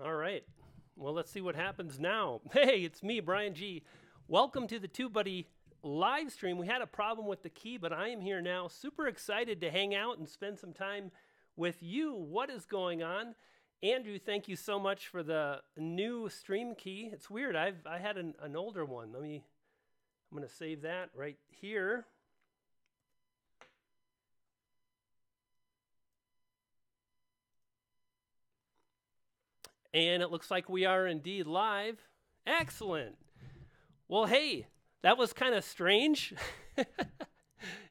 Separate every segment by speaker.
Speaker 1: All right. Well, let's see what happens now. Hey, it's me, Brian G. Welcome to the TubeBuddy live stream. We had a problem with the key, but I am here now. Super excited to hang out and spend some time with you. What is going on? Andrew, thank you so much for the new stream key. It's weird. I had an older one. I'm going to save that right here. And it looks like we are indeed live. Excellent. Well, hey, that was kind of strange.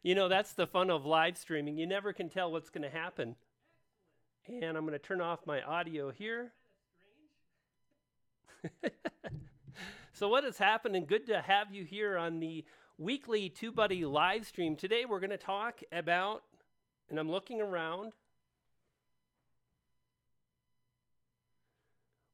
Speaker 1: You know, that's the fun of live streaming. You never can tell what's going to happen. And I'm going to turn off my audio here. So what is happening? Good to have you here on the weekly TubeBuddy live stream. Today we're going to talk about, and I'm looking around,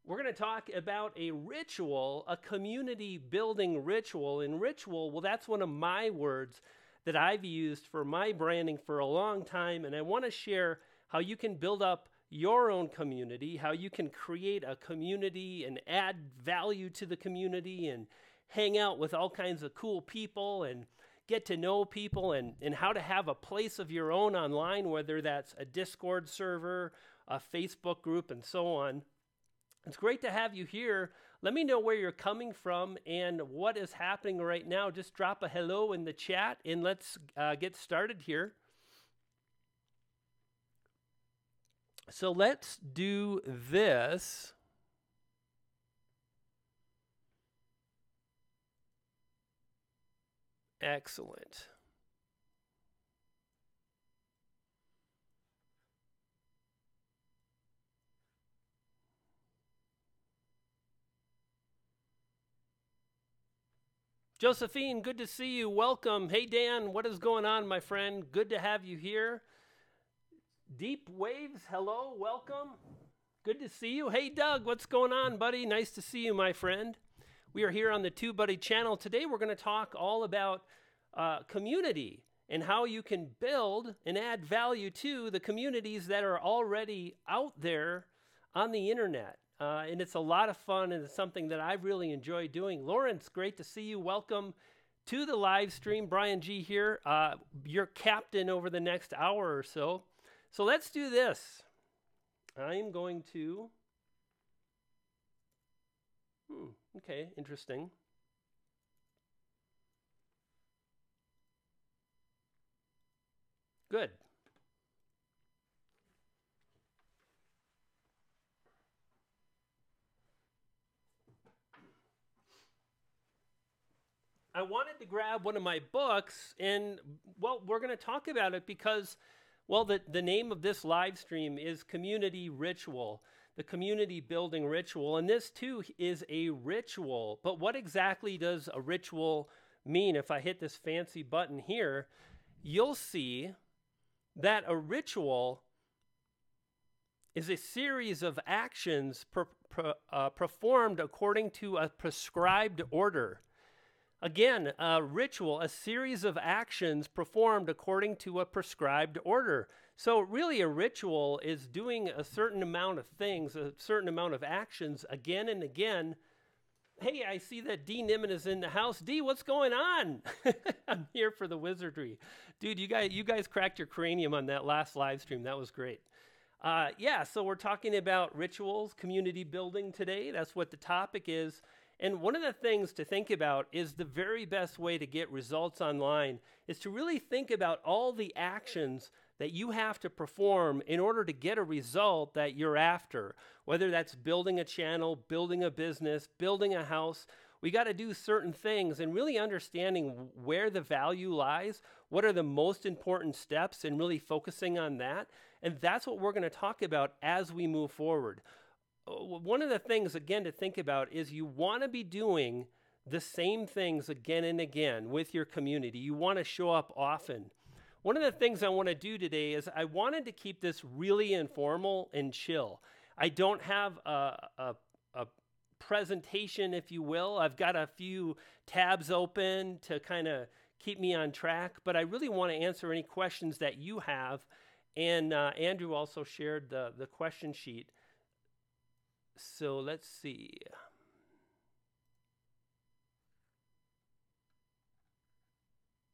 Speaker 1: we're going to talk about a ritual, a community building ritual. And ritual, well, that's one of my words that I've used for my branding for a long time. And I want to share how you can build up your own community, how you can create a community and add value to the community and hang out with all kinds of cool people and get to know people, and how to have a place of your own online, whether that's a Discord server, a Facebook group, and so on. It's great to have you here. Let me know where you're coming from and what is happening right now. Just drop a hello in the chat and let's get started here. So let's do this. Excellent. Josephine, good to see you. Welcome. Hey, Dan, what is going on, my friend? Good to have you here. Deep Waves, hello, welcome. Good to see you. Hey, Doug, what's going on, buddy? Nice to see you, my friend. We are here on the TubeBuddy channel. Today, we're going to talk all about community and how you can build and add value to the communities that are already out there on the internet. And it's a lot of fun, and it's something that I really enjoy doing. Lawrence, great to see you. Welcome to the live stream. Brian G here, your captain over the next hour or so. So let's do this. I'm going to... okay, interesting. Good. I wanted to grab one of my books, and, well, we're going to talk about it because, well, the name of this live stream is Community Ritual, the community building ritual. And this, too, is a ritual. But what exactly does a ritual mean? If I hit this fancy button here, you'll see that a ritual is a series of actions performed according to a prescribed order. Again, a ritual, a series of actions performed according to a prescribed order. So really a ritual is doing a certain amount of things, a certain amount of actions again and again. Hey, I see that D. Niman is in the house. D, what's going on? I'm here for the wizardry. Dude, you guys cracked your cranium on that last live stream. That was great. Yeah, so we're talking about rituals, community building today. That's what the topic is. And one of the things to think about is the very best way to get results online is to really think about all the actions that you have to perform in order to get a result that you're after. Whether that's building a channel, building a business, building a house, we got to do certain things, and really understanding where the value lies, what are the most important steps, and really focusing on that. And that's what we're going to talk about as we move forward. One of the things, again, to think about is you want to be doing the same things again and again with your community. You want to show up often. One of the things I want to do today is I wanted to keep this really informal and chill. I don't have a presentation, if you will. I've got a few tabs open to kind of keep me on track, but I really want to answer any questions that you have. And Andrew also shared the question sheet. So let's see.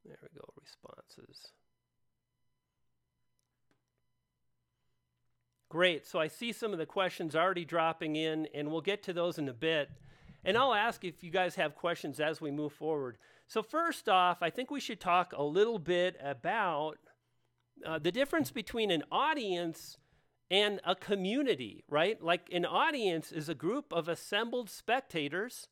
Speaker 1: There we go, responses. Great, so I see some of the questions already dropping in, and we'll get to those in a bit. And I'll ask if you guys have questions as we move forward. So first off, I think we should talk a little bit about the difference between an audience and a community, right? Like an audience is a group of assembled spectators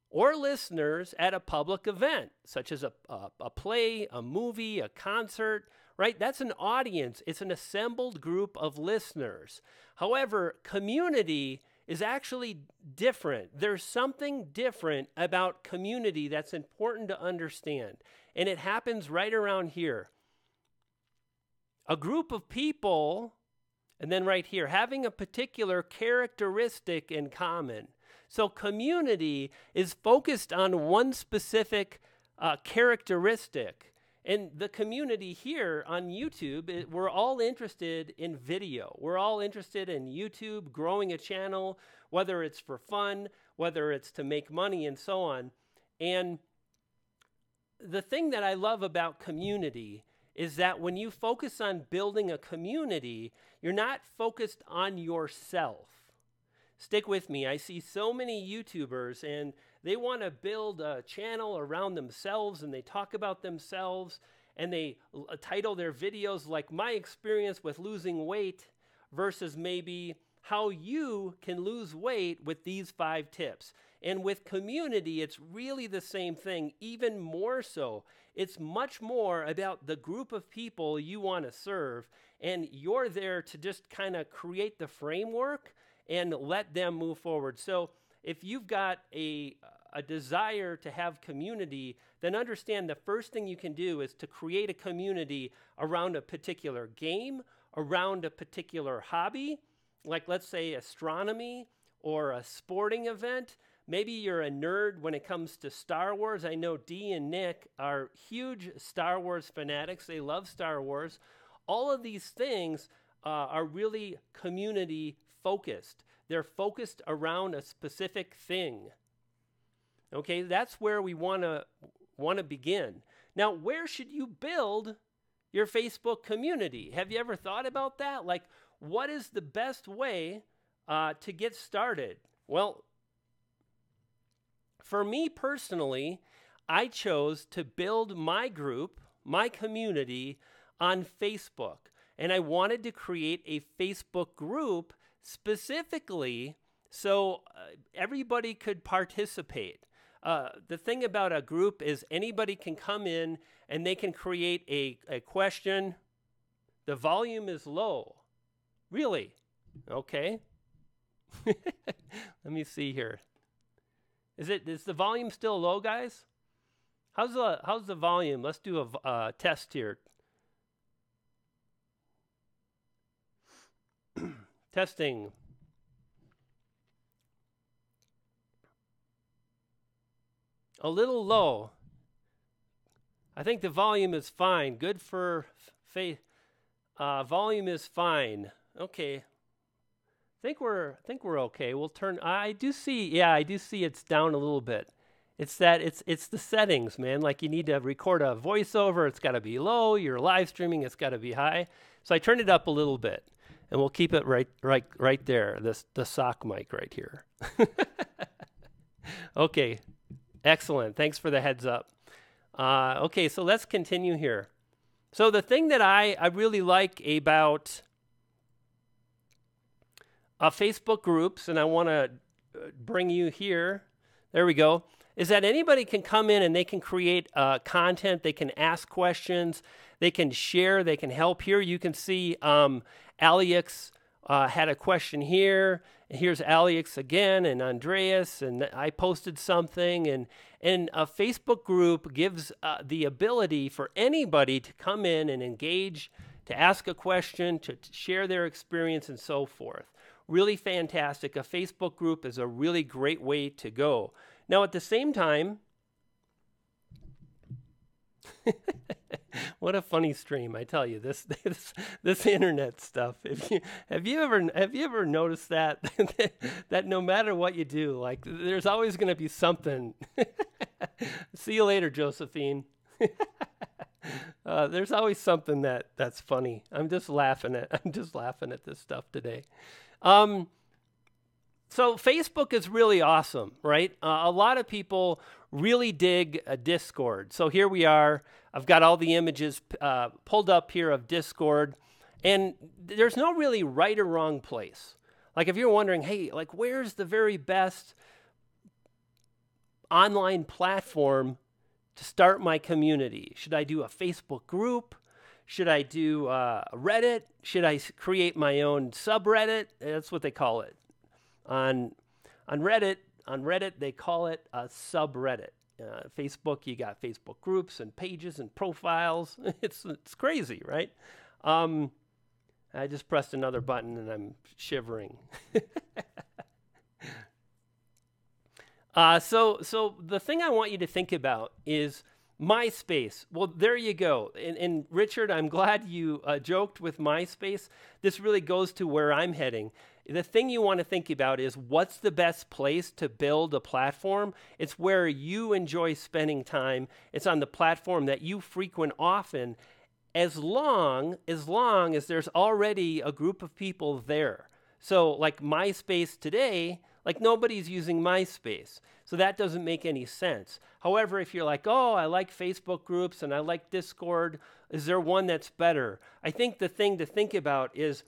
Speaker 1: or listeners at a public event, such as a play, a movie, a concert, right? That's an audience. It's an assembled group of listeners. However, community is actually different. There's something different about community that's important to understand, and it happens right around here. A group of people, and then right here, having a particular characteristic in common. So community is focused on one specific characteristic. And the community here on YouTube, we're all interested in video. We're all interested in YouTube, growing a channel, whether it's for fun, whether it's to make money, and so on. And the thing that I love about community is that when you focus on building a community, you're not focused on yourself. Stick with me. I see so many YouTubers, and they want to build a channel around themselves, and they talk about themselves, and they title their videos like my experience with losing weight versus maybe how you can lose weight with these 5 tips. And with community, it's really the same thing, even more so. It's much more about the group of people you want to serve, and you're there to just kind of create the framework and let them move forward. So if you've got a desire to have community, then understand the first thing you can do is to create a community around a particular game, around a particular hobby, like let's say astronomy or a sporting event. Maybe you're a nerd when it comes to Star Wars. I know Dee and Nick are huge Star Wars fanatics. They love Star Wars. All of these things are really community focused. They're focused around a specific thing. Okay, that's where we want to begin. Now, where should you build your Facebook community? Have you ever thought about that? Like, what is the best way to get started? Well, for me personally, I chose to build my group, my community on Facebook. And I wanted to create a Facebook group specifically so everybody could participate. The thing about a group is anybody can come in and they can create a question. The volume is low. Really? Okay. Let me see here. Is the volume still low, guys? How's the volume? Let's do a test here. Testing. A little low. I think the volume is fine. Good for faith. Volume is fine. Okay. I think we're okay. We'll turn. I do see it's down a little bit. It's the settings, man. Like you need to record a voiceover. It's got to be low. You're live streaming. It's got to be high. So I turned it up a little bit. And we'll keep it right there, the sock mic right here. Okay, excellent. Thanks for the heads up. Okay, so let's continue here. So the thing that I really like about Facebook groups, and I want to bring you here, there we go, is that anybody can come in and they can create content, they can ask questions, they can share, they can help. Here you can see Alex had a question here, and here's Alex again, and Andreas, and I posted something, and a Facebook group gives the ability for anybody to come in and engage, to ask a question, to share their experience, and so forth. Really fantastic. A Facebook group is a really great way to go. Now, at the same time, What a funny stream, I tell you. This internet stuff. Have you ever noticed that that no matter what you do, like there's always going to be something. See you later, Josephine. There's always something that's funny. I'm just laughing at this stuff today. So Facebook is really awesome, right? A lot of people really dig Discord. So here we are. I've got all the images pulled up here of Discord, and there's no really right or wrong place. Like if you're wondering, hey, like where's the very best online platform to start my community? Should I do a Facebook group? Should I do Reddit? Should I create my own subreddit? That's what they call it. On Reddit, they call it a subreddit. Facebook, you got Facebook groups and pages and profiles. It's crazy, right? I just pressed another button and I'm shivering. So the thing I want you to think about is MySpace. Well, there you go. And Richard, I'm glad you joked with MySpace. This really goes to where I'm heading. The thing you want to think about is what's the best place to build a platform? It's where you enjoy spending time. It's on the platform that you frequent often, as long as there's already a group of people there. So like MySpace today, like nobody's using MySpace. So that doesn't make any sense. However, if you're like, oh, I like Facebook groups and I like Discord, is there one that's better? I think the thing to think about is,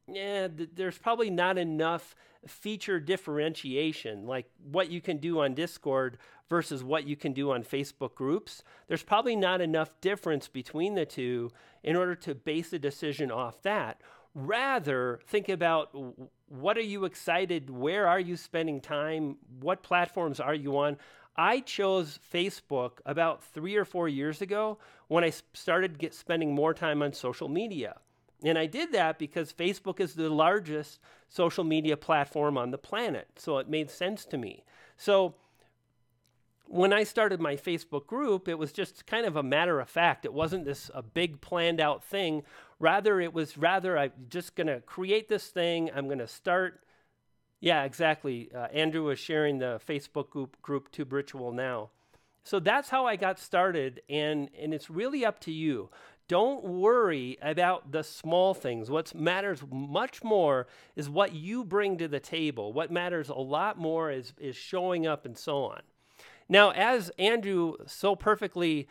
Speaker 1: there's probably not enough feature differentiation, like what you can do on Discord versus what you can do on Facebook groups. There's probably not enough difference between the two in order to base a decision off that. Rather, think about what are you excited? Where are you spending time? What platforms are you on? I chose Facebook about 3 or 4 years ago when I started spending more time on social media. And I did that because Facebook is the largest social media platform on the planet. So it made sense to me. So when I started my Facebook group, it was just kind of a matter of fact. It wasn't a big planned out thing. Rather, I'm just going to create this thing. I'm going to start. Yeah, exactly. Andrew was sharing the Facebook group Tube Ritual now. So that's how I got started. And it's really up to you. Don't worry about the small things. What matters much more is what you bring to the table. What matters a lot more is showing up and so on. Now, as Andrew so perfectly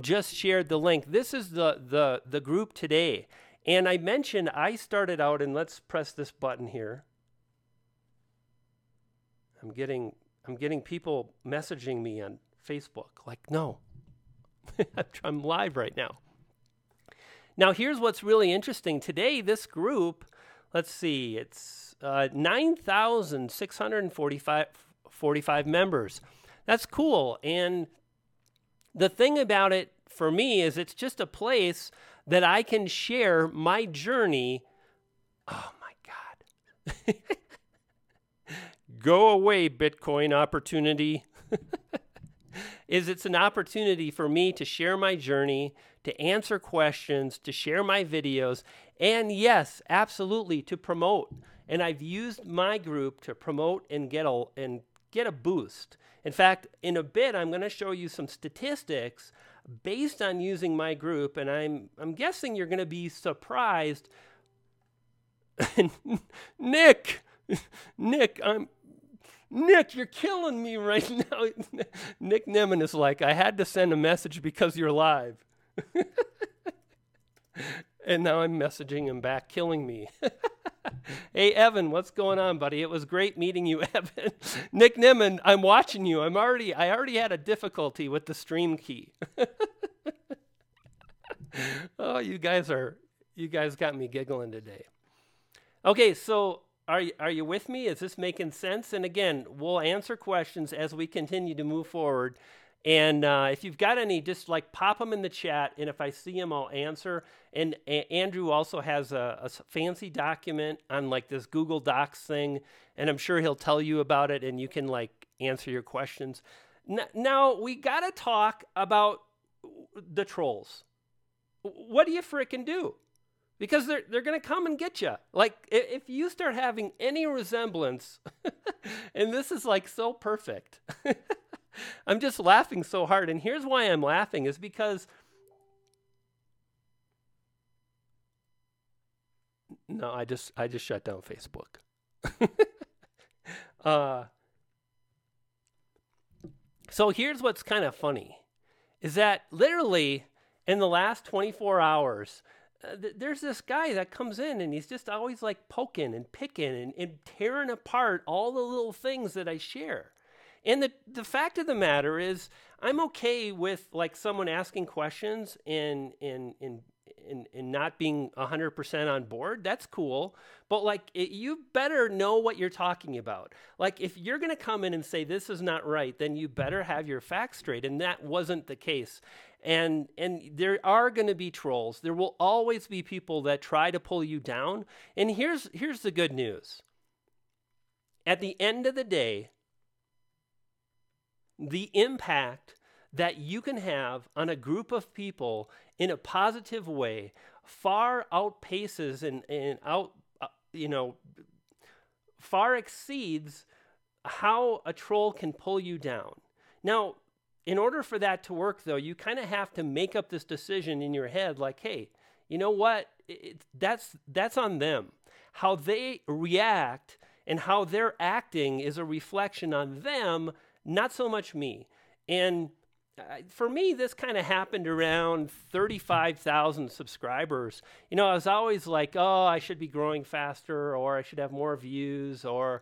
Speaker 1: just shared the link, this is the group today. And I mentioned I started out, and let's press this button here. I'm getting people messaging me on Facebook like, no, I'm live right now. Now, here's what's really interesting. Today, this group, let's see, it's 9,645 members. That's cool. And the thing about it for me is it's just a place that I can share my journey. Oh, my God. Go away, Bitcoin opportunity. It's an opportunity for me to share my journey, to answer questions, to share my videos, and yes, absolutely, to promote. And I've used my group to promote and get a boost. In fact, in a bit, I'm going to show you some statistics based on using my group, and I'm guessing you're going to be surprised. Nick, you're killing me right now. Nick Nimmin is like, I had to send a message because you're live. And now I'm messaging him back, killing me. Hey, Evan, what's going on, buddy? It was great meeting you, Evan. Nick Nimmin, I'm watching you. I already had a difficulty with the stream key. Oh, you guys got me giggling today. Okay, so are you with me? Is this making sense? And again, we'll answer questions as we continue to move forward. And if you've got any, just like pop them in the chat. And if I see them, I'll answer. And Andrew also has a fancy document on like this Google Docs thing. And I'm sure he'll tell you about it and you can like answer your questions. Now we got to talk about the trolls. what do you frickin' do? Because they're going to come and get you. Like, if you start having any resemblance, and this is like so perfect. I'm just laughing so hard. And here's why I'm laughing is because, no, I just shut down Facebook. So here's what's kind of funny is that literally in the last 24 hours, there's this guy that comes in and he's just always like poking and picking and tearing apart all the little things that I share. And the fact of the matter is I'm okay with like someone asking questions and not being 100% on board. That's cool. But like you better know what you're talking about. Like if you're going to come in and say this is not right, then you better have your facts straight. And that wasn't the case. And there are going to be trolls. There will always be people that try to pull you down. And here's the good news. At the end of the day, the impact that you can have on a group of people in a positive way far outpaces and far exceeds how a troll can pull you down. Now, in order for that to work, though, you kind of have to make up this decision in your head like, hey, you know what? That's on them. How they react and how they're acting is a reflection on them, not so much me. And for me, this kind of happened around 35,000 subscribers. You know, I was always like, oh, I should be growing faster, or I should have more views, or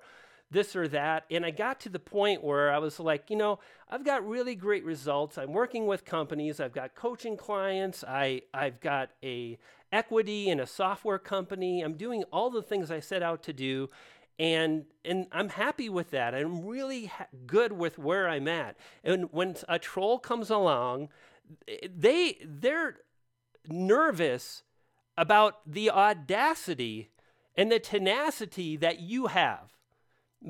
Speaker 1: this or that. And I got to the point where I was like, you know, I've got really great results. I'm working with companies. I've got coaching clients. I've got a equity in a software company. I'm doing all the things I set out to do. And I'm happy with that. I'm really good with where I'm at. And when a troll comes along, they're nervous about the audacity and the tenacity that you have.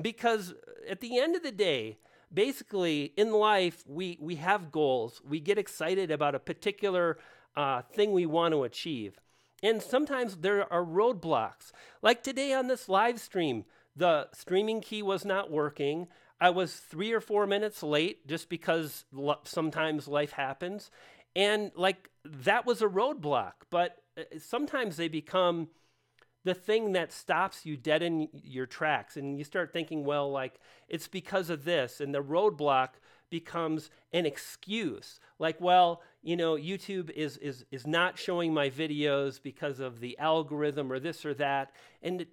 Speaker 1: Because at the end of the day, basically in life, we have goals. We get excited about a particular thing we want to achieve. And sometimes there are roadblocks. Like today on this live stream, the streaming key was not working. I was 3 or 4 minutes late just because sometimes life happens. And like that was a roadblock. But sometimes they become the thing that stops you dead in your tracks. And you start thinking, well, like it's because of this. And the roadblock becomes an excuse. Like, well, you know, YouTube is not showing my videos because of the algorithm or this or that. And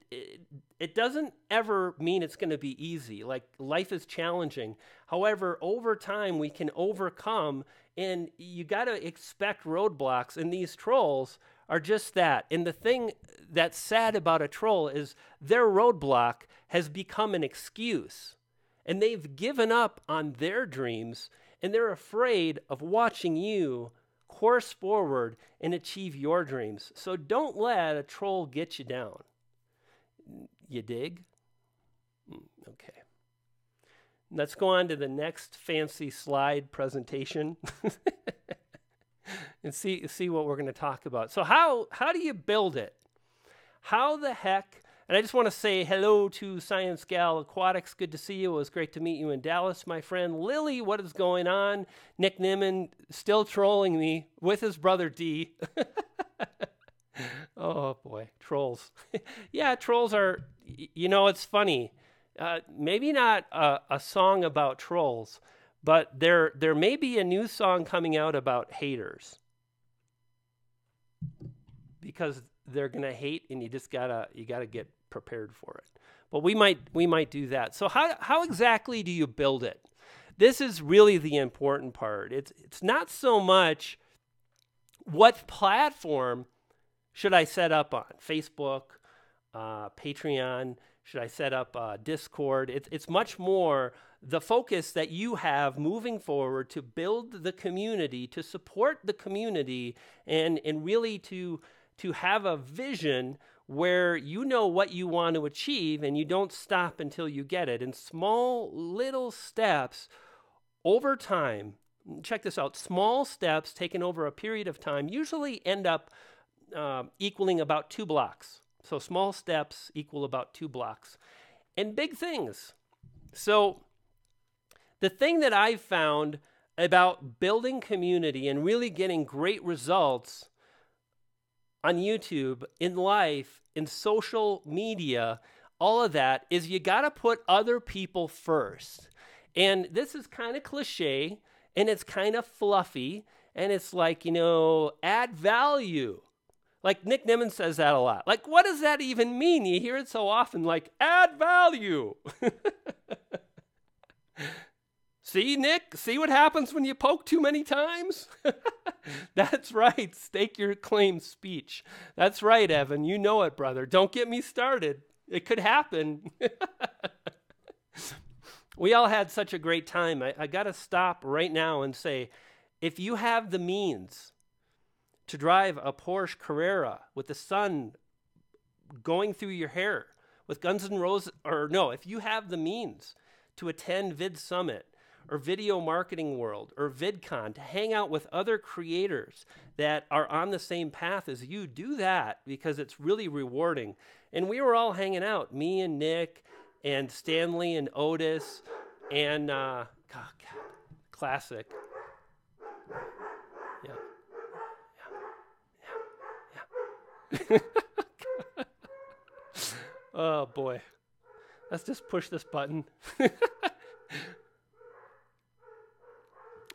Speaker 1: it doesn't ever mean it's going to be easy. Like life is challenging. However, over time we can overcome, and you got to expect roadblocks. And these trolls are just that. And the thing that's sad about a troll is their roadblock has become an excuse. And they've given up on their dreams, and they're afraid of watching you course forward and achieve your dreams. So don't let a troll get you down. You dig? Okay. Let's go on to the next fancy slide presentation and see what we're going to talk about. So how do you build it? How the heck? And I just want to say hello to Science Gal Aquatics. Good to see you. It was great to meet you in Dallas, my friend. Lily, what is going on? Nick Nimmin still trolling me with his brother D. Oh, boy. Trolls. Yeah, trolls are, you know, it's funny. Maybe not a song about trolls, but there may be a new song coming out about haters. Because they're going to hate, and you gotta get prepared for it. But we might do that. So how exactly do you build it? This is really the important part. It's not so much what platform should I set up on? Facebook, Patreon, should I set up Discord? It's much more the focus that you have moving forward to build the community, to support the community, and really to have a vision where you know what you want to achieve and you don't stop until you get it. And small little steps over time check this out, small steps taken over a period of time usually end up equaling about 2 blocks. So small steps equal about 2 blocks. And big things. So the thing that I've found about building community and really getting great results on YouTube, in life, in social media, all of that is you got to put other people first. And this is kind of cliche and it's kind of fluffy and it's like, you know, add value. Like Nick Nimmin says that a lot. Like, what does that even mean? You hear it so often, like, add value. See, Nick? See what happens when you poke too many times? That's right. Stake your claim speech. That's right, Evan. You know it, brother. Don't get me started. It could happen. We all had such a great time. I got to stop right now and say, if you have the means to drive a Porsche Carrera with the sun going through your hair, with Guns N' Roses, or no, if you have the means to attend Vid Summit or Video Marketing World or VidCon, to hang out with other creators that are on the same path as you, do that because it's really rewarding. And we were all hanging out, me and Nick and Stanley and Otis and, classic. Yeah. Oh boy, let's just push this button.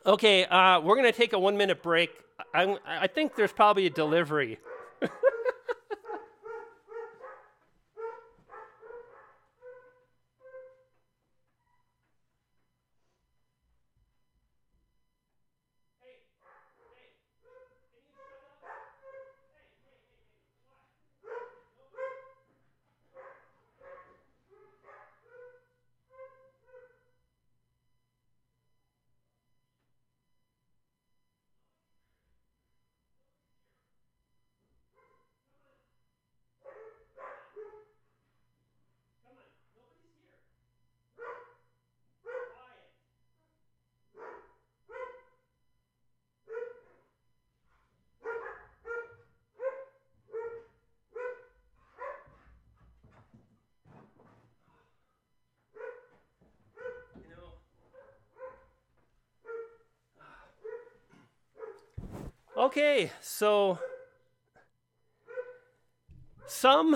Speaker 1: Okay, we're gonna take a 1-minute break. I think there's probably a delivery. Okay, so some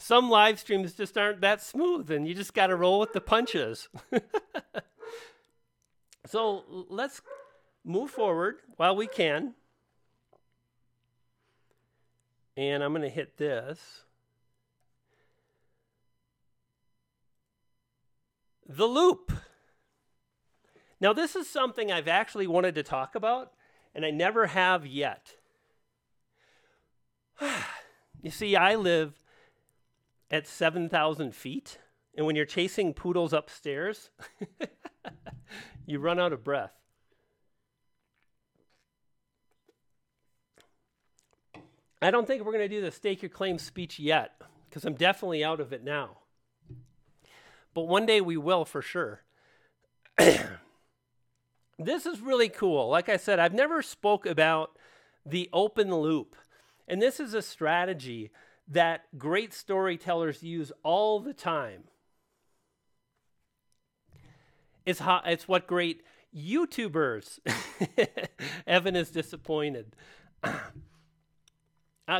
Speaker 1: live streams just aren't that smooth and you just got to roll with the punches. So let's move forward while we can. And I'm going to hit this. The loop. Now, this is something I've actually wanted to talk about, and I never have yet. You see, I live at 7,000 feet, and when you're chasing poodles upstairs, you run out of breath. I don't think we're going to do the stake your claim speech yet, because I'm definitely out of it now. But one day we will for sure. This is really cool. Like I said, I've never spoke about the open loop. And this is a strategy that great storytellers use all the time. It's what great YouTubers, Evan is disappointed.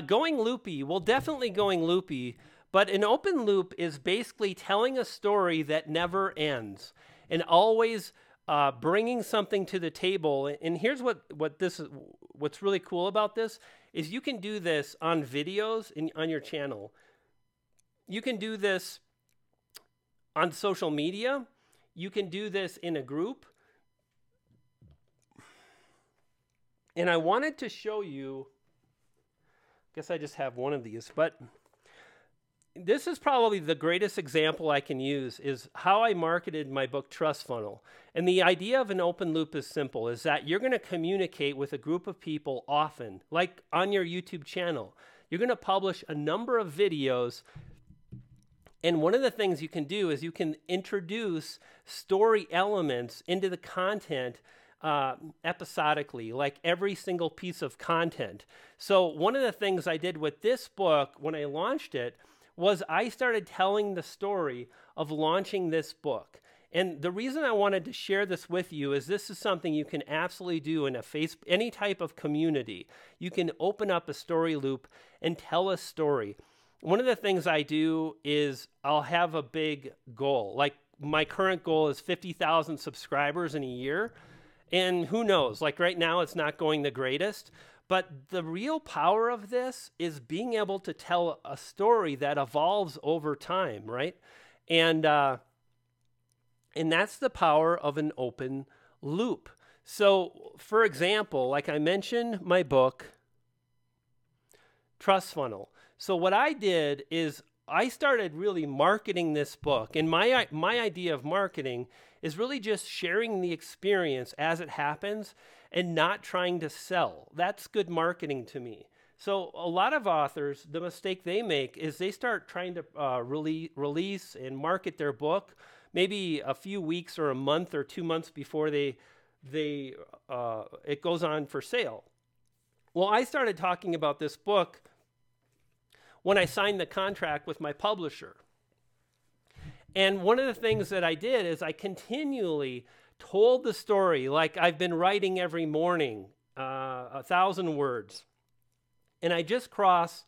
Speaker 1: Going loopy, well, definitely going loopy, but an open loop is basically telling a story that never ends and always bringing something to the table. And here's what's really cool about this is you can do this on videos on your channel. You can do this on social media. You can do this in a group. And I wanted to show you, I guess I just have one of these, but this is probably the greatest example I can use is how I marketed my book Trust Funnel. And the idea of an open loop is simple, is that you're going to communicate with a group of people often, like on your YouTube channel. You're going to publish a number of videos And one of the things you can do is you can introduce story elements into the content episodically, like every single piece of content. So one of the things I did with this book when I launched it was I started telling the story of launching this book. And the reason I wanted to share this with you is this is something you can absolutely do in any type of community. You can open up a story loop and tell a story. One of the things I do is I'll have a big goal. Like my current goal is 50,000 subscribers in a year. And who knows, like right now it's not going the greatest. But the real power of this is being able to tell a story that evolves over time, right? And that's the power of an open loop. So, for example, like I mentioned, my book, Trust Funnel. So what I did is I started really marketing this book. And my idea of marketing is really just sharing the experience as it happens and not trying to sell. That's good marketing to me. So a lot of authors, the mistake they make is they start trying to release and market their book maybe a few weeks or a month or 2 months before it goes on for sale. Well, I started talking about this book when I signed the contract with my publisher. And one of the things that I did is I continually told the story like I've been writing every morning, 1,000 words. And I just crossed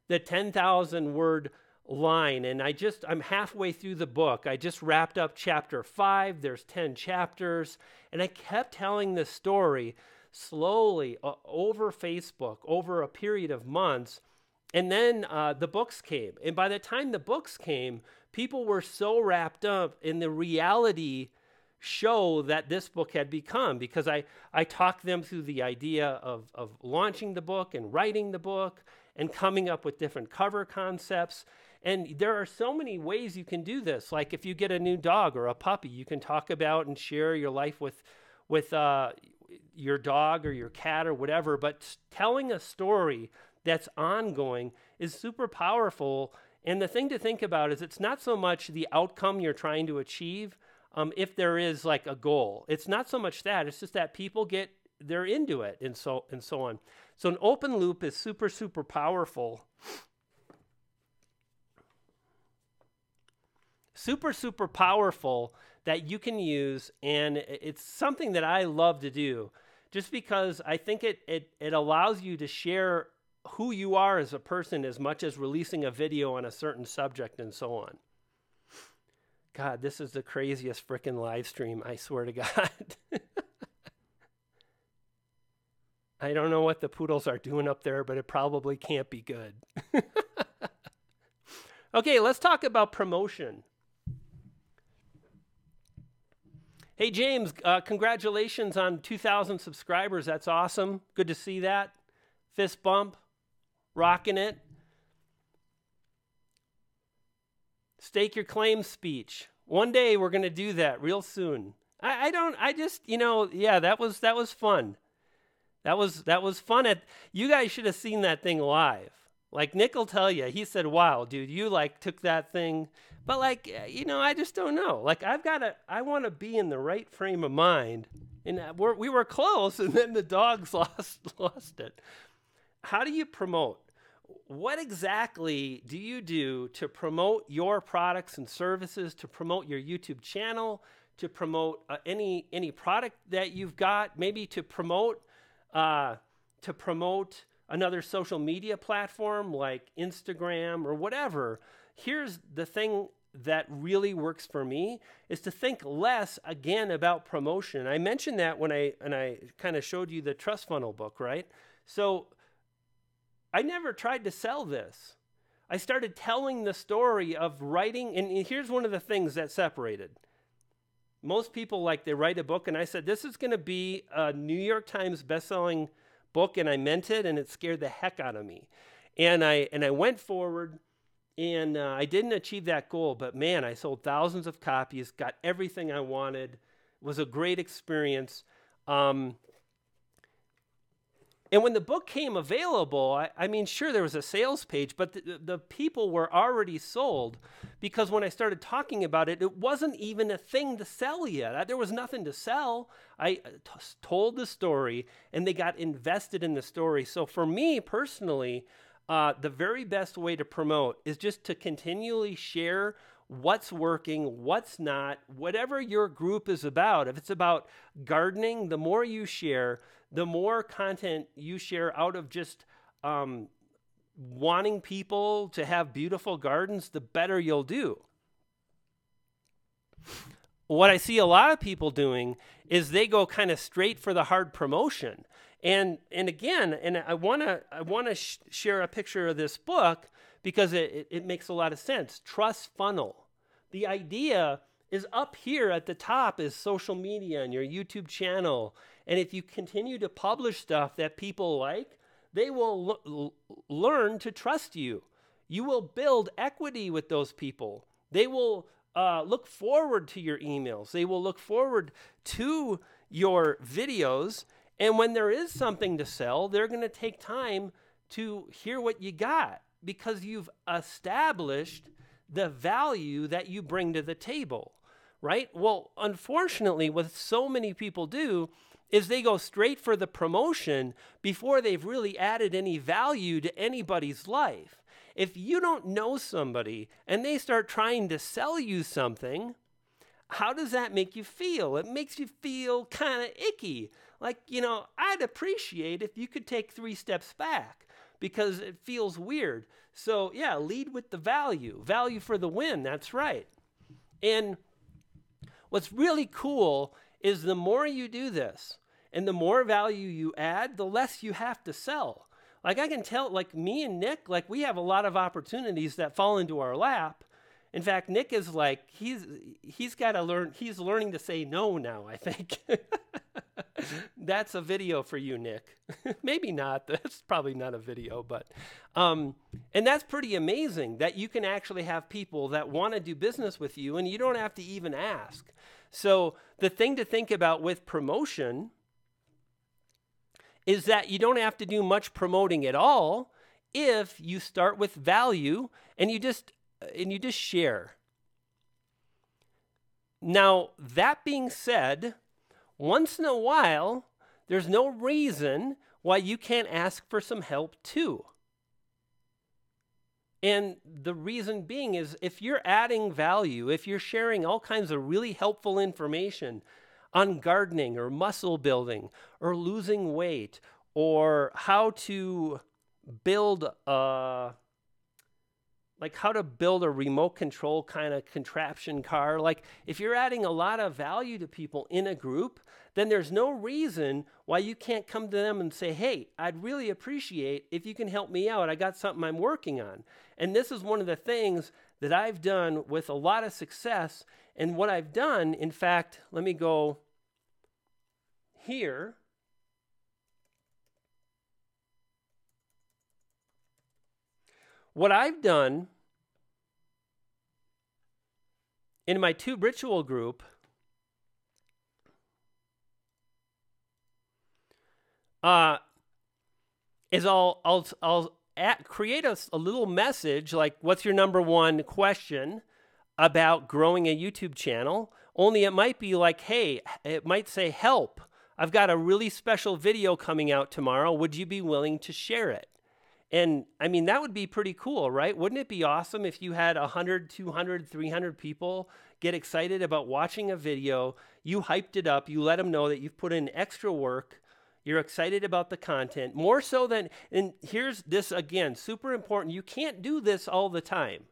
Speaker 1: the 10,000 word line, and I'm halfway through the book. I just wrapped up chapter 5. There's 10 chapters. And I kept telling the story slowly over Facebook over a period of months. And then the books came. And by the time the books came, people were so wrapped up in the reality show that this book had become, because I talked them through the idea of launching the book and writing the book and coming up with different cover concepts. And there are so many ways you can do this. Like if you get a new dog or a puppy, you can talk about and share your life with your dog or your cat or whatever. But telling a story that's ongoing is super powerful. And the thing to think about is it's not so much the outcome you're trying to achieve, if there is like a goal. It's not so much that. It's just that people they're into it and so on. So an open loop is super, super powerful. Super, super powerful that you can use, and it's something that I love to do just because I think it allows you to share who you are as a person as much as releasing a video on a certain subject and so on. God, this is the craziest frickin' live stream, I swear to God. I don't know what the poodles are doing up there, but it probably can't be good. Okay, let's talk about promotion. Hey, James, congratulations on 2,000 subscribers. That's awesome. Good to see that. Fist bump. Rocking it. Stake your claim speech. One day we're going to do that real soon. Yeah, that was fun. That was fun. You guys should have seen that thing live. Like Nick will tell you, he said, wow, dude, you like took that thing. But like, I just don't know. Like I want to be in the right frame of mind. And we were close, and then the dogs lost it. How do you promote? What exactly do you do to promote your products and services, to promote your YouTube channel, to promote any product that you've got, maybe to promote another social media platform like Instagram or whatever? Here's the thing that really works for me is to think less again about promotion. I mentioned that when I kind of showed you the Trust Funnel book, right? So I never tried to sell this. I started telling the story of writing, and here's one of the things that separated. Most people, they write a book, and I said, this is going to be a New York Times bestselling book, and I meant it, and it scared the heck out of me. And I went forward, and I didn't achieve that goal, but man, I sold thousands of copies, got everything I wanted. It was a great experience. And when the book came available, I mean, sure, there was a sales page, but the people were already sold, because when I started talking about it, it wasn't even a thing to sell yet. There was nothing to sell. I told the story, and they got invested in the story. So for me personally, the very best way to promote is just to continually share what's working, what's not, whatever your group is about. If it's about gardening, the more you share, the more content you share out of just wanting people to have beautiful gardens, the better you'll do. What I see a lot of people doing is they go kind of straight for the hard promotion. And again, I want to share a picture of this book because it makes a lot of sense. Trust funnel. The idea is up here at the top is social media and your YouTube channel. And if you continue to publish stuff that people like, they will learn to trust you. You will build equity with those people. They will look forward to your emails. They will look forward to your videos. And when there is something to sell, they're going to take time to hear what you got because you've established the value that you bring to the table, right? Well, unfortunately, what so many people do is they go straight for the promotion before they've really added any value to anybody's life. If you don't know somebody and they start trying to sell you something, how does that make you feel? It makes you feel kind of icky. Like, I'd appreciate if you could take 3 steps back because it feels weird. So yeah, lead with the value. Value for the win, that's right. And what's really cool is the more you do this and the more value you add, the less you have to sell. Like I can tell, like me and Nick, like we have a lot of opportunities that fall into our lap. In fact, Nick is like, he's got to learn, he's learning to say no now, I think. That's a video for you, Nick. Maybe not. That's probably not a video, but, and that's pretty amazing that you can actually have people that want to do business with you and you don't have to even ask. So the thing to think about with promotion is that you don't have to do much promoting at all if you start with value and you just share. Now, that being said, once in a while, there's no reason why you can't ask for some help too. And the reason being is if you're adding value, if you're sharing all kinds of really helpful information on gardening or muscle building or losing weight or how to build how to build a remote control kind of contraption car. Like if you're adding a lot of value to people in a group, then there's no reason why you can't come to them and say, hey, I'd really appreciate if you can help me out. I got something I'm working on. And this is one of the things that I've done with a lot of success. And what I've done, in fact, let me go here. What I've done in my Tube Ritual group is I'll create a little message like, what's your number one question about growing a YouTube channel? Only it might be like, hey, it might say, help. I've got a really special video coming out tomorrow. Would you be willing to share it? And I mean, that would be pretty cool, right? Wouldn't it be awesome if you had 100, 200, 300 people get excited about watching a video, you hyped it up, you let them know that you've put in extra work, you're excited about the content, more so than, and here's this again, super important, you can't do this all the time.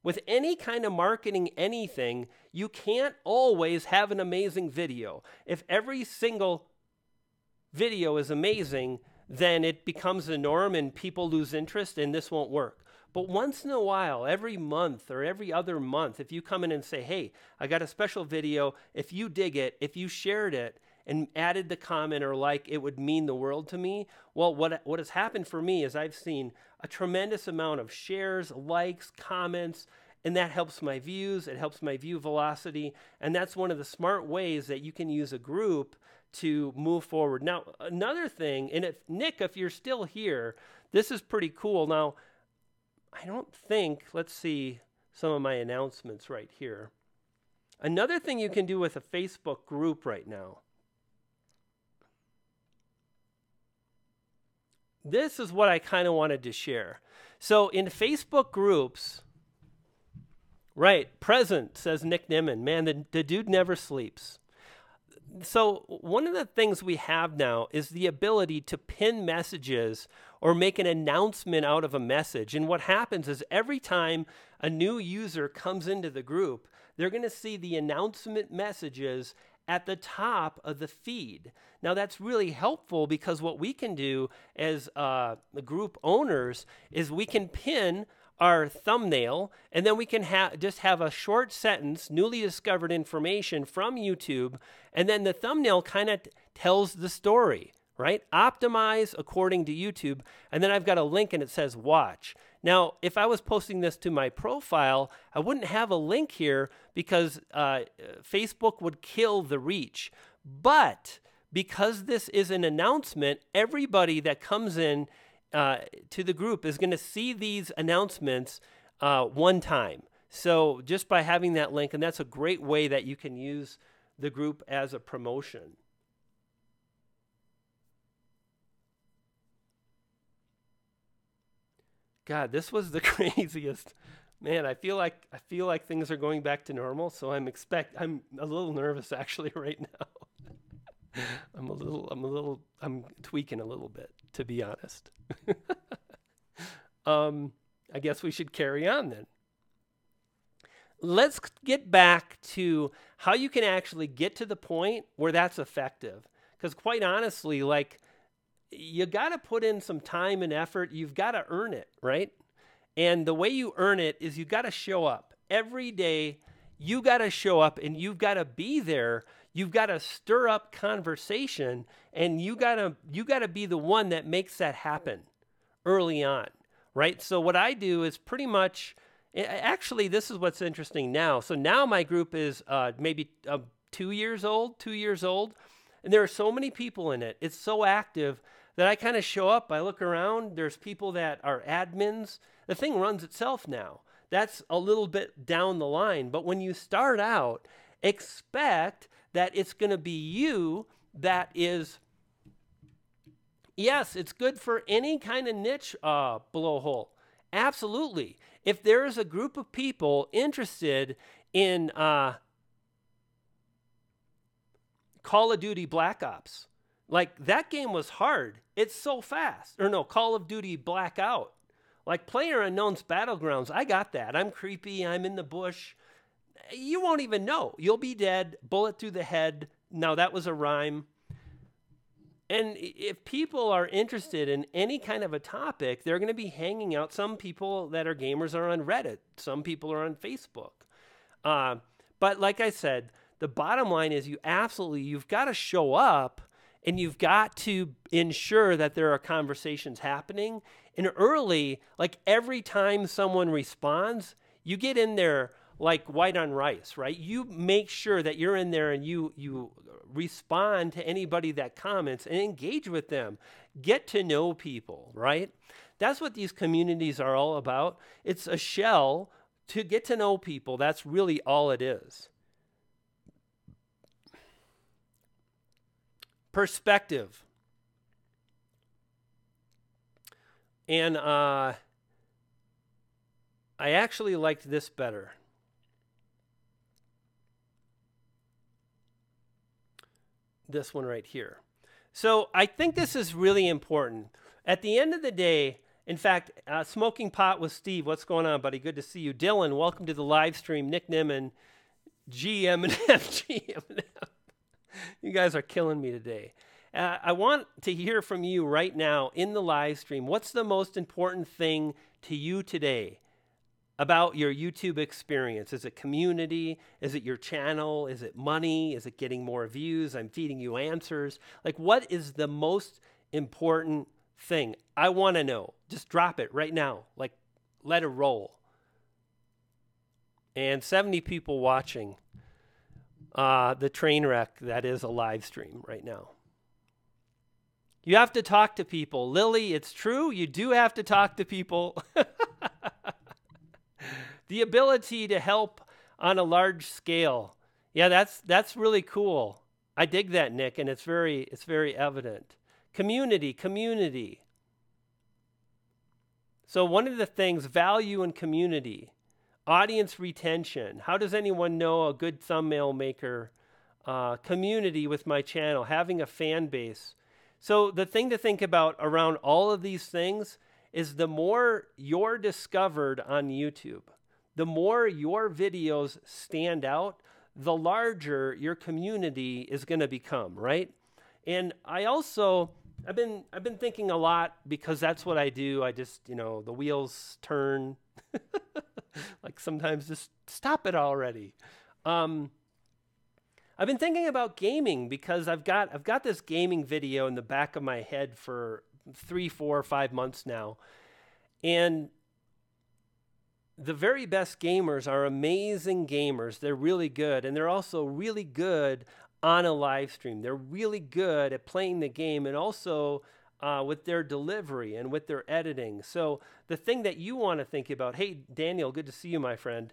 Speaker 1: With any kind of marketing, anything, you can't always have an amazing video. If every single video is amazing, then it becomes the norm and people lose interest and this won't work. But once in a while, every month or every other month, if you come in and say, hey, I got a special video, if you dig it, if you shared it and added the comment or like, it would mean the world to me. Well, what has happened for me is I've seen a tremendous amount of shares, likes, comments, and that helps my views. It helps my view velocity, and that's one of the smart ways that you can use a group to move forward. Now, another thing, and Nick, if you're still here, this is pretty cool. Now, I don't think, let's see some of my announcements right here. Another thing you can do with a Facebook group right now. This is what I kind of wanted to share. So in Facebook groups, right, present, says Nick Nimmin. Man, the dude never sleeps. So one of the things we have now is the ability to pin messages or make an announcement out of a message. And what happens is every time a new user comes into the group, they're going to see the announcement messages at the top of the feed. Now that's really helpful because what we can do as group owners is we can pin our thumbnail, and then we can just have a short sentence, newly discovered information from YouTube, and then the thumbnail kind of tells the story, right? Optimize according to YouTube, and then I've got a link and it says watch. Now, if I was posting this to my profile, I wouldn't have a link here because Facebook would kill the reach. But because this is an announcement, everybody that comes in to the group is going to see these announcements one time. So just by having that link, and that's a great way that you can use the group as a promotion. God, this was the craziest. Man, I feel like things are going back to normal, so I'm a little nervous actually right now. I'm tweaking a little bit, to be honest. I guess we should carry on then. Let's get back to how you can actually get to the point where that's effective. Because quite honestly, like, you got to put in some time and effort. You've got to earn it, right? And the way you earn it is you got to show up every day. You got to show up and you've got to be there. You've got to stir up conversation, and you got to be the one that makes that happen early on, right? So what I do is pretty much, actually, this is what's interesting now. So now my group is maybe 2 years old, and there are so many people in it. It's so active that I kind of show up, I look around, there's people that are admins. The thing runs itself now. That's a little bit down the line. But when you start out, expect that it's going to be you that is, yes, it's good for any kind of niche blowhole. Absolutely. If there is a group of people interested in Call of Duty Black Ops, like that game was hard. It's so fast. Or no, Call of Duty Blackout. Like PlayerUnknown's Battlegrounds, I got that. I'm creepy. I'm in the bush. You won't even know. You'll be dead. Bullet through the head. Now that was a rhyme. And if people are interested in any kind of a topic, they're going to be hanging out. Some people that are gamers are on Reddit. Some people are on Facebook. But like I said, the bottom line is you've got to show up, and you've got to ensure that there are conversations happening. And early, like every time someone responds, you get in there like white on rice, right? You make sure that you're in there and you respond to anybody that comments and engage with them. Get to know people, right? That's what these communities are all about. It's a shell to get to know people. That's really all it is. Perspective. And I actually liked this better. This one right here. So I think this is really important. At the end of the day, in fact, Smoking Pot with Steve, what's going on, buddy? Good to see you. Dylan, welcome to the live stream. Nick Nimmin, GM&M, GM&M. You guys are killing me today. I want to hear from you right now in the live stream. What's the most important thing to you today about your YouTube experience? Is it community? Is it your channel? Is it money? Is it getting more views? I'm feeding you answers. Like, what is the most important thing? I want to know. Just drop it right now. Like, let it roll. and 70 people watching the train wreck that is a live stream right now. You have to talk to people. Lily, it's true. You do have to talk to people. The ability to help on a large scale. Yeah, that's really cool. I dig that, Nick, and it's very evident. Community. So one of the things, value and community, audience retention. How does anyone know a good thumbnail maker? Community with my channel, having a fan base. So the thing to think about around all of these things is the more you're discovered on YouTube, the more your videos stand out, the larger your community is going to become, right? And I've been thinking a lot because that's what I do. I just, the wheels turn. Like sometimes just stop it already. I've been thinking about gaming because I've got this gaming video in the back of my head for 3, 4, 5 months now. And the very best gamers are amazing gamers. They're really good. And they're also really good on a live stream. They're really good at playing the game and also with their delivery and with their editing. So the thing that you want to think about, hey, Daniel, good to see you, my friend.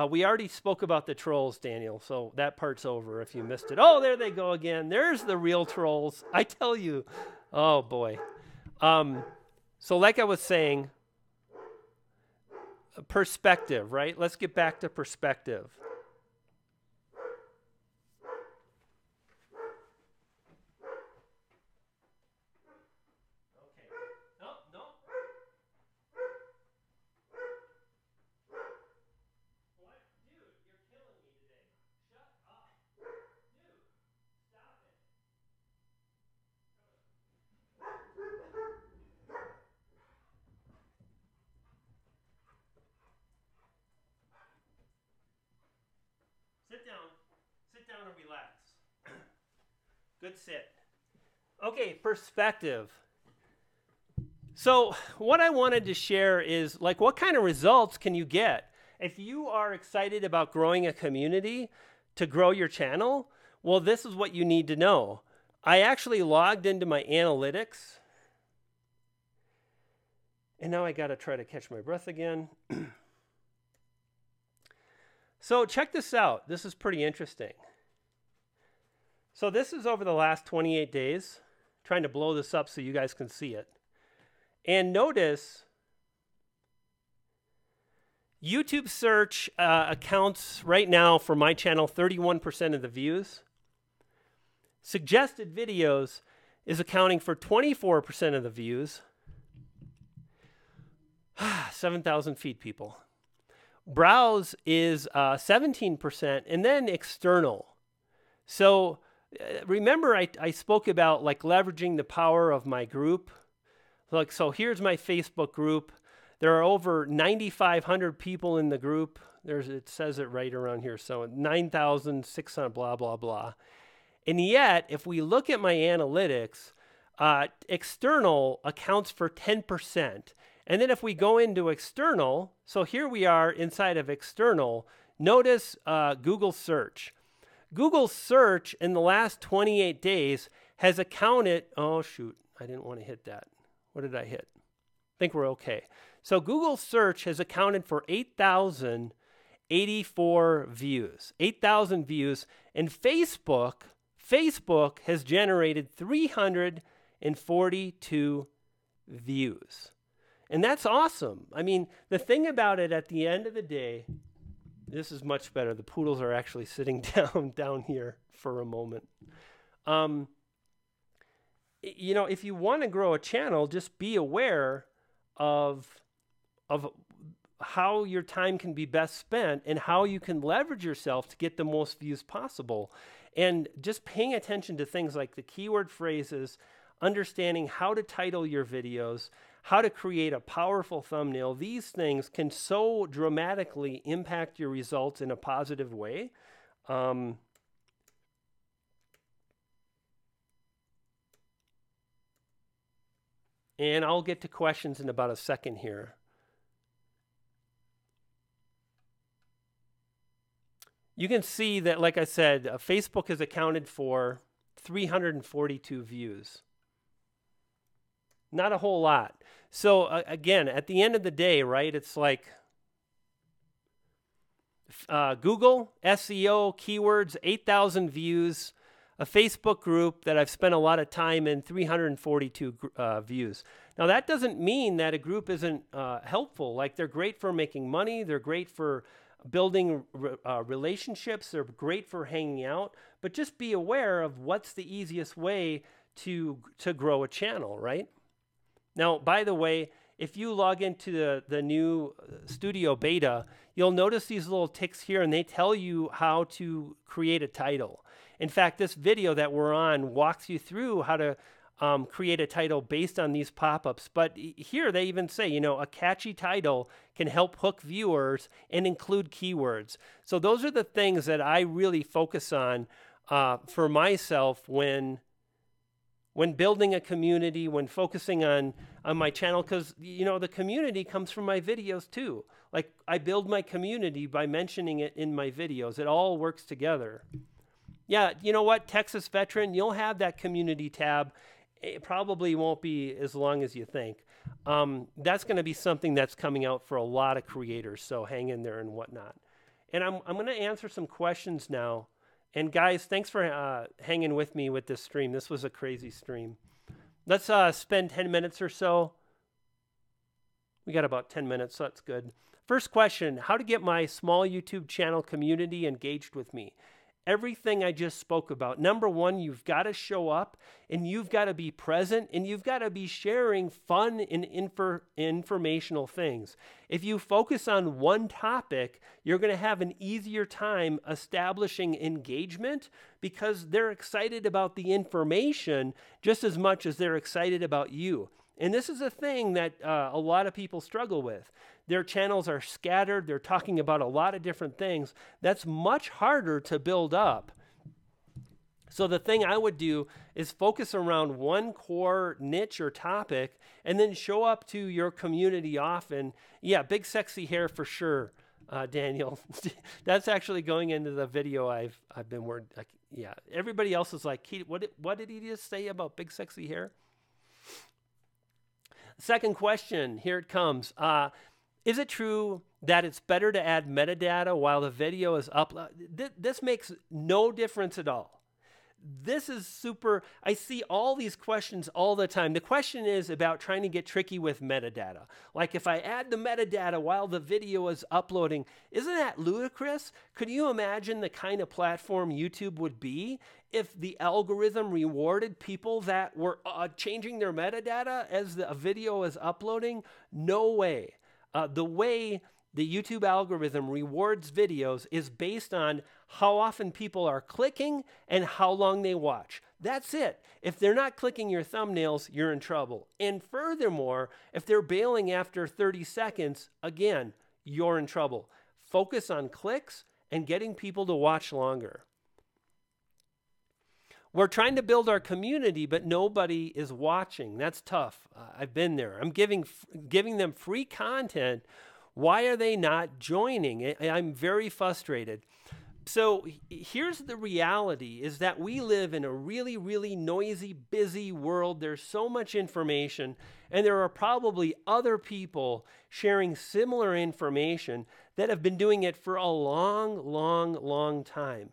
Speaker 1: We already spoke about the trolls, Daniel, so that part's over if you missed it. Oh, there they go again. There's the real trolls. I tell you. Oh, boy. So like I was saying, perspective, right? Let's get back to perspective. Sit down and relax. Good sit. Okay, perspective. So what I wanted to share is like what kind of results can you get if you are excited about growing a community to grow your channel? Well, this is what you need to know. I actually logged into my analytics. And now I got to try to catch my breath again. So check this out. This is pretty interesting. So this is over the last 28 days. Trying to blow this up so you guys can see it. And notice YouTube search accounts right now for my channel 31% of the views. Suggested videos is accounting for 24% of the views. 7,000 feet, people. Browse is 17%, and then external. So remember I spoke about like leveraging the power of my group. Look, so here's my Facebook group. There are over 9,500 people in the group. It says it right around here. So 9,600, blah, blah, blah. And yet, if we look at my analytics, external accounts for 10%. And then if we go into external, so here we are inside of external, notice Google search. Google search in the last 28 days has accounted, oh shoot, I didn't want to hit that. What did I hit? I think we're okay. So Google search has accounted for 8,084 views, 8,000 views, and Facebook has generated 342 views. And that's awesome. I mean, the thing about it at the end of the day, this is much better. The poodles are actually sitting down here for a moment. If you want to grow a channel, just be aware of how your time can be best spent and how you can leverage yourself to get the most views possible. And just paying attention to things like the keyword phrases, understanding how to title your videos, how to create a powerful thumbnail. These things can so dramatically impact your results in a positive way. And I'll get to questions in about a second here. you can see that, like I said, Facebook has accounted for 342 views. Not a whole lot. So again, at the end of the day, right, it's like Google, SEO, keywords, 8,000 views, a Facebook group that I've spent a lot of time in, 342 views. Now, that doesn't mean that a group isn't helpful. Like, they're great for making money. They're great for building relationships. They're great for hanging out. But just be aware of what's the easiest way to grow a channel, right? Now, by the way, if you log into the new Studio Beta, you'll notice these little ticks here, and they tell you how to create a title. In fact, this video that we're on walks you through how to create a title based on these pop-ups. But here they even say, you know, a catchy title can help hook viewers and include keywords. So those are the things that I really focus on for myself when building a community, when focusing on my channel, because, you know, the community comes from my videos too. Like, I build my community by mentioning it in my videos. It all works together. Yeah, you know what, Texas Veteran, you'll have that community tab. It probably won't be as long as you think. That's going to be something that's coming out for a lot of creators, so hang in there and whatnot. And I'm going to answer some questions now. And guys, thanks for hanging with me with this stream. This was a crazy stream. Let's spend 10 minutes or so. We got about 10 minutes, so that's good. First question, how to get my small YouTube channel community engaged with me? Everything I just spoke about. Number one, you've got to show up, and you've got to be present, and you've got to be sharing fun and informational things. If you focus on one topic, you're going to have an easier time establishing engagement because they're excited about the information just as much as they're excited about you. And this is a thing that a lot of people struggle with. Their channels are scattered. They're talking about a lot of different things. That's much harder to build up. So the thing I would do is focus around one core niche or topic and then show up to your community often. Yeah, big sexy hair for sure, Daniel. That's actually going into the video I've been working. Yeah, everybody else is like, what did he just say about big sexy hair? Second question, here it comes. Is it true that it's better to add metadata while the video is uploaded? This makes no difference at all. This is super. I see all these questions all the time. The question is about trying to get tricky with metadata. Like, if I add the metadata while the video is uploading, isn't that ludicrous? Could you imagine the kind of platform YouTube would be if the algorithm rewarded people that were changing their metadata as the video is uploading? No way. The way the YouTube algorithm rewards videos is based on how often people are clicking and how long they watch. That's it. If they're not clicking your thumbnails, you're in trouble. And furthermore, if they're bailing after 30 seconds, again, you're in trouble. Focus on clicks and getting people to watch longer. We're trying to build our community, but nobody is watching. That's tough. I've been there. I'm giving them free content. Why are they not joining? I'm very frustrated. So here's the reality, is that we live in a really, really noisy, busy world. There's so much information, and there are probably other people sharing similar information that have been doing it for a long, long, long time.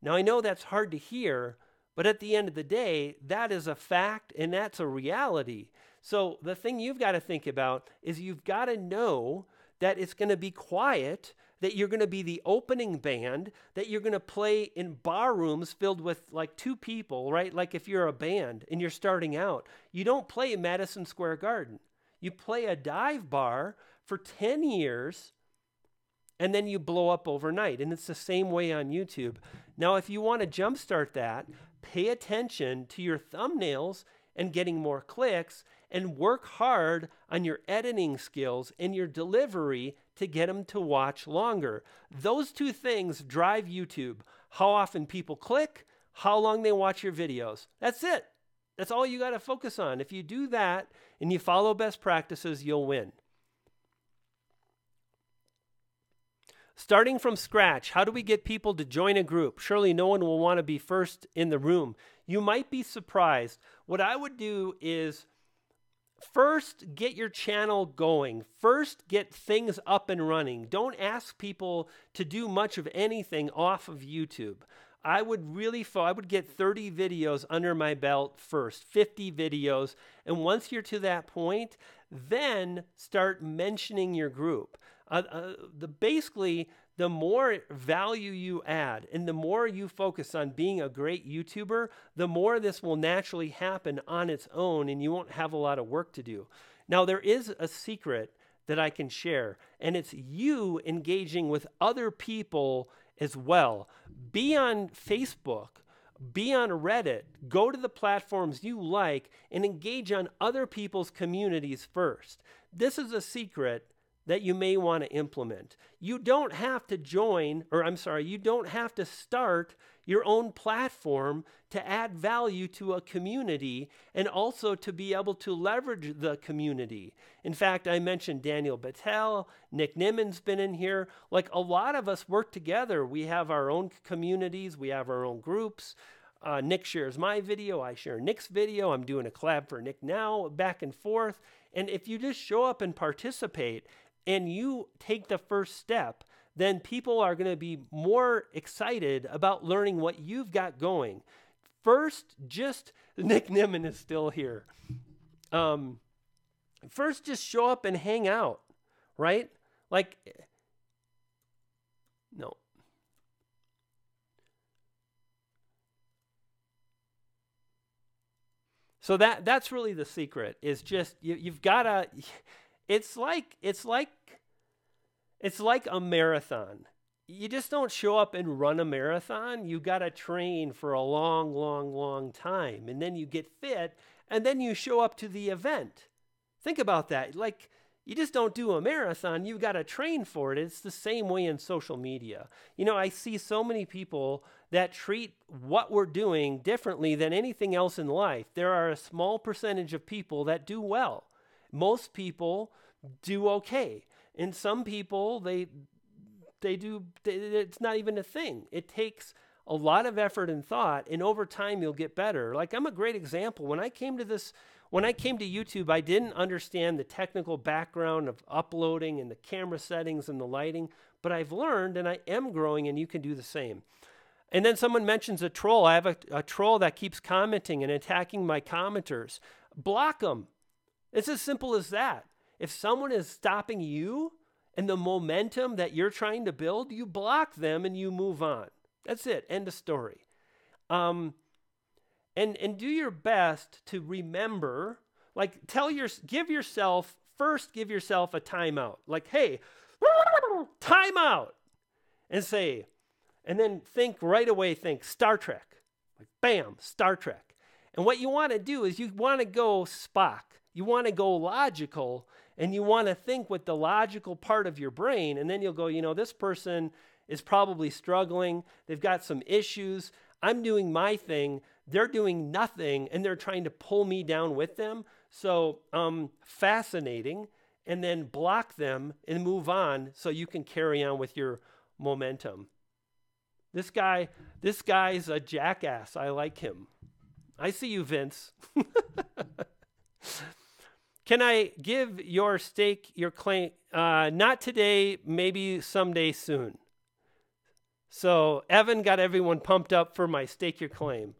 Speaker 1: Now, I know that's hard to hear, but at the end of the day, that is a fact, and that's a reality. So the thing you've got to think about is you've got to know that it's going to be quiet, that you're going to be the opening band, that you're going to play in bar rooms filled with like 2 people, right? Like if you're a band and you're starting out, you don't play Madison Square Garden. You play a dive bar for 10 years, and then you blow up overnight. And it's the same way on YouTube. Now, if you want to jumpstart that, pay attention to your thumbnails and getting more clicks, and work hard on your editing skills and your delivery to get them to watch longer. Those 2 things drive YouTube. How often people click, how long they watch your videos. That's it. That's all you got to focus on. If you do that and you follow best practices, you'll win. Starting from scratch, how do we get people to join a group? Surely no one will want to be first in the room. You might be surprised. What I would do is first get your channel going. First get things up and running. Don't ask people to do much of anything off of YouTube. I would get 30 videos under my belt first, 50 videos. And once you're to that point, then start mentioning your group. Basically, the more value you add and the more you focus on being a great YouTuber, the more this will naturally happen on its own and you won't have a lot of work to do. Now, there is a secret that I can share, and it's you engaging with other people as well. Be on Facebook, be on Reddit, go to the platforms you like and engage on other people's communities first. This is a secret that you may want to implement. You don't have to you don't have to start your own platform to add value to a community and also to be able to leverage the community. In fact, I mentioned Daniel Battelle, Nick Nimmon's been in here. Like, a lot of us work together. We have our own communities, we have our own groups. Nick shares my video, I share Nick's video. I'm doing a collab for Nick now, back and forth. And if you just show up and participate, and you take the first step, then people are going to be more excited about learning what you've got going. First, Nick Nimmon is still here. First, just show up and hang out, right? Like, no. So that's really the secret, is just, you've got to... It's like a marathon. You just don't show up and run a marathon. You got to train for a long, long, long time. And then you get fit, and then you show up to the event. Think about that. Like, you just don't do a marathon. You've got to train for it. It's the same way in social media. You know, I see so many people that treat what we're doing differently than anything else in life. There are a small percentage of people that do well. Most people do okay. And some people, it's not even a thing. It takes a lot of effort and thought, and over time you'll get better. Like, I'm a great example. When I came to YouTube, I didn't understand the technical background of uploading and the camera settings and the lighting, but I've learned and I am growing, and you can do the same. And then someone mentions a troll. I have a troll that keeps commenting and attacking my commenters. Block them. It's as simple as that. If someone is stopping you and the momentum that you're trying to build, you block them and you move on. That's it. End of story. And do your best to remember, like, give yourself a timeout. Like, hey, timeout. And then think right away, Star Trek. Like, bam, Star Trek. And what you want to do is you want to go Spock. You want to go logical, and you want to think with the logical part of your brain, and then you'll go, this person is probably struggling. They've got some issues. I'm doing my thing. They're doing nothing, and they're trying to pull me down with them. So fascinating, and then block them and move on so you can carry on with your momentum. This guy's a jackass. I like him. I see you, Vince. Can I give your stake your claim? Not today, maybe someday soon. So Evan got everyone pumped up for my stake your claim.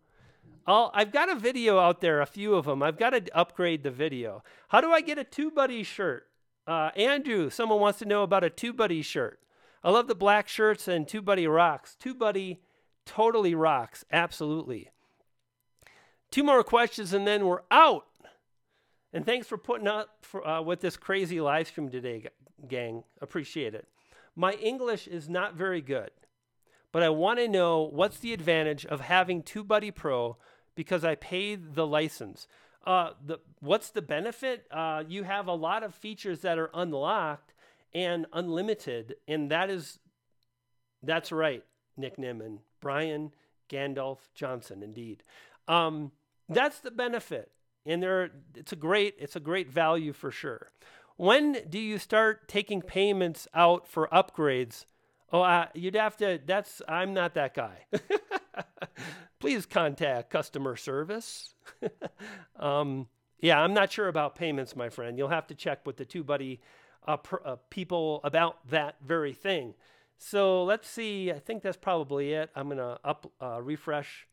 Speaker 1: I've got a video out there, a few of them. I've got to upgrade the video. How do I get a TubeBuddy shirt? Andrew, someone wants to know about a TubeBuddy shirt. I love the black shirts, and TubeBuddy rocks. TubeBuddy totally rocks. Absolutely. 2 more questions and then we're out. And thanks for putting up with this crazy live stream today, gang. Appreciate it. My English is not very good, but I want to know what's the advantage of having TubeBuddy Pro because I paid the license. What's the benefit? You have a lot of features that are unlocked and unlimited, and that's right, Nick Nimmon, Brian Gandalf Johnson, indeed. That's the benefit. And it's a great value for sure. When do you start taking payments out for upgrades Oh, you'd have to, I'm not that guy. Please contact customer service. Yeah, I'm not sure about payments, my friend. You'll have to check with the TubeBuddy people about that very thing. So let's see. I think that's probably it. I'm going to refresh.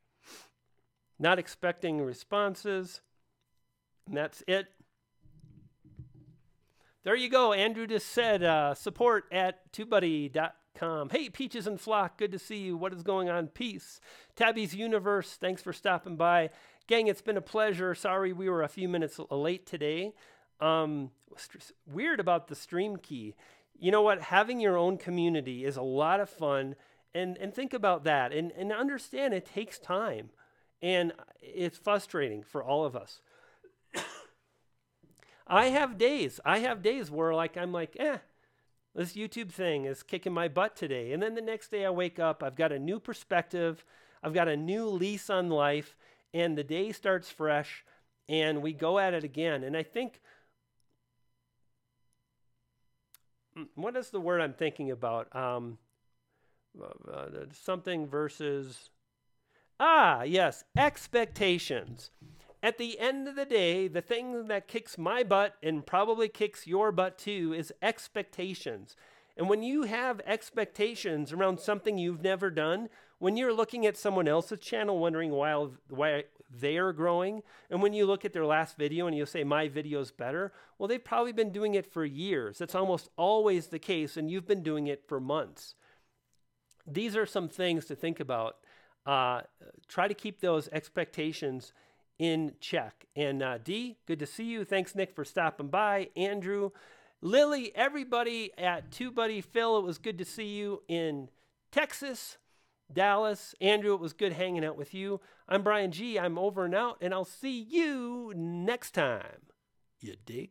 Speaker 1: Not expecting responses. And that's it. There you go. Andrew just said support at TubeBuddy.com. Hey, Peaches and Flock, good to see you. What is going on? Peace. Tabby's Universe, thanks for stopping by. Gang, it's been a pleasure. Sorry we were a few minutes late today. Weird about the stream key. You know what? Having your own community is a lot of fun. And think about that. And understand it takes time. And it's frustrating for all of us. I have days where I'm like, this YouTube thing is kicking my butt today. And then the next day I wake up, I've got a new perspective. I've got a new lease on life, and the day starts fresh, and we go at it again. And I think, what is the word I'm thinking about? Something versus, yes, expectations. At the end of the day, the thing that kicks my butt and probably kicks your butt too is expectations. And when you have expectations around something you've never done, when you're looking at someone else's channel wondering why they are growing, and when you look at their last video and you say, my video's better, well, they've probably been doing it for years. That's almost always the case, and you've been doing it for months. These are some things to think about. Try to keep those expectations in check. And D, good to see you. Thanks, Nick, for stopping by. Andrew, Lily, everybody at TubeBuddy. Phil, it was good to see you in Texas. Dallas, Andrew, it was good hanging out with you. I'm Brian G. I'm over and out, and I'll see you next time. You dig?